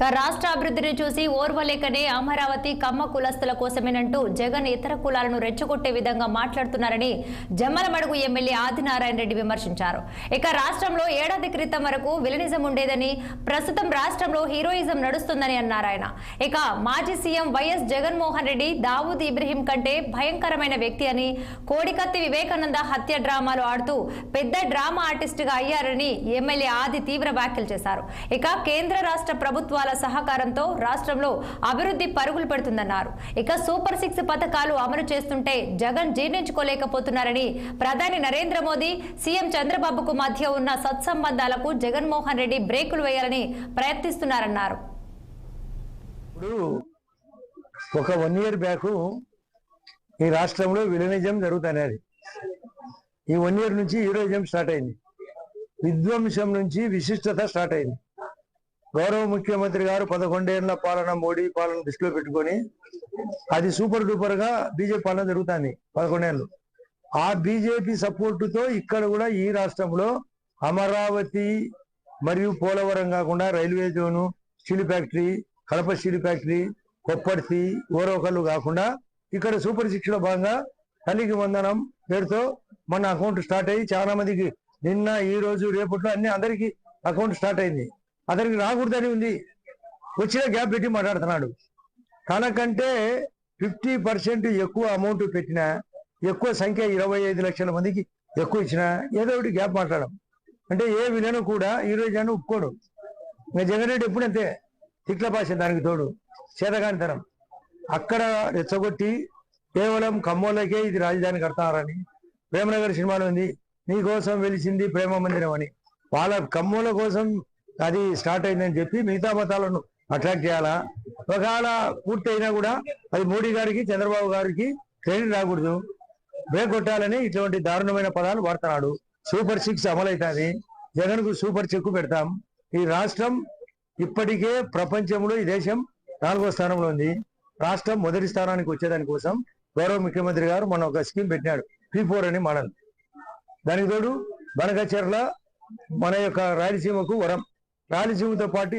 రాష్ట్ర అభివృద్ధిని చూసి ఓర్వలేకనే అమరావతి కమ్మ కులస్తుల కోసమేనంటూ జగన్ ఇతర కులాలను రెచ్చగొట్టే విధంగా మాట్లాడుతున్నారని జమ్మలమడుగు ఎమ్మెల్యే ఆదినారాయణ రెడ్డి విమర్శించారు. రాష్ట్రంలో ఏడాది క్రితం వరకు విలనిజం ఉండేదని, ప్రస్తుతం రాష్ట్రంలో హీరోయిజం నడుస్తుందని అన్నారు ఆయన. మాజీ సీఎం వైఎస్ జగన్మోహన్ రెడ్డి దావూద్ ఇబ్రహీం కంటే భయంకరమైన వ్యక్తి అని, కోడికత్తి వివేకానంద హత్య డ్రామాలు ఆడుతూ పెద్ద డ్రామా ఆర్టిస్ట్ గా అయ్యారని ఎమ్మెల్యే ఆది తీవ్ర వ్యాఖ్యలు చేశారు. కేంద్ర రాష్ట్ర ప్రభుత్వాల సహకారంతో రాష్ట్రంలో అభివృద్ధి పరుగులు పెడుతుందన్నారు. సూపర్ 6 పథకాలు అమలు చేస్తుంటే జగన్ జీర్ణించుకోలేకపోతున్నారని, ప్రధాని నరేంద్ర మోదీ, సీఎం చంద్రబాబుకు మధ్య ఉన్న సత్సంబంధాలకు జగన్మోహన్ రెడ్డి బ్రేకులు వేయాలని ప్రయత్నిస్తున్నారన్నారు. ఒక 1 year బ్యాక్ ఈ రాష్ట్రంలో విలనిజం జరుగుతున్నది. ఈ 1 year నుంచి హీరోయిజం స్టార్ట్ అయింది. విధ్వంసం నుంచి విశిష్టత స్టార్ట్ అయింది. గౌరవ ముఖ్యమంత్రి గారు 11 ఏళ్ల పాలన, మోడీ పాలన దృష్టిలో పెట్టుకొని అది సూపర్ డూపర్ గా బీజేపీ పాలన జరుగుతుంది 11 ఏళ్ళు. ఆ బీజేపీ సపోర్టుతో ఇక్కడ కూడా ఈ రాష్ట్రంలో అమరావతి మరియు పోలవరం కాకుండా railway zone, steel factory, Kadapa steel factory, Kopparthi, Orvakal కాకుండా ఇక్కడ సూపర్ 6 లో భాగంగా తల్లికి వందనం పేరుతో మన అకౌంట్ స్టార్ట్ అయ్యి చాలా మందికి నిన్న, ఈ రోజు, రేపట్లో అన్ని అందరికీ అకౌంట్ స్టార్ట్ అయింది. అతనికి రాకూడదని ఉంది, వచ్చిన గ్యాప్ పెట్టి మాట్లాడుతున్నాడు. తనకంటే 50% ఎక్కువ అమౌంట్ పెట్టినా, ఎక్కువ సంఖ్య 25 లక్షల మందికి ఎక్కువ ఇచ్చినా ఏదో ఒకటి గ్యాప్ మాట్లాడడం అంటే ఏ విలను కూడా ఈ రోజు అని ఒప్పుకోడు. ఇంకా జగన్ రెడ్డి ఎప్పుడంతే తిట్ల భాష, దానికి తోడు చేతగానితనం. అక్కడ రెచ్చగొట్టి కేవలం ఖమ్మంలోకే ఇది రాజధాని కడతారని, ప్రేమనగర్ సినిమాలో ఉంది నీ కోసం వెలిసింది ప్రేమ మందిరం అని, వాళ్ళ ఖమ్మంల కోసం అది స్టార్ట్ అయిందని చెప్పి మిగతా మతాలను అట్రాక్ట్ చేయాలా? ఒకవేళ పూర్తి అయినా కూడా అది మోడీ గారికి, చంద్రబాబు గారికి క్రెడిట్ రాకూడదు, బ్రేక్ కొట్టాలని ఇటువంటి దారుణమైన పదాలు వాడుతున్నాడు. సూపర్ 6 అమలవుతుంది. జగన్ కు సూపర్ చెక్కు పెడతాం. ఈ రాష్ట్రం ఇప్పటికే ప్రపంచంలో ఈ దేశం 4వ స్థానంలో ఉంది. రాష్ట్రం మొదటి స్థానానికి వచ్చేదాని కోసం గౌరవ ముఖ్యమంత్రి గారు మన ఒక స్కీమ్ పెట్టినాడు, P4 అని మోడల్. దానికి తోడు బనకచెర్ల మన యొక్క రాయలసీమకు వరం. రాయలసీమతో పాటు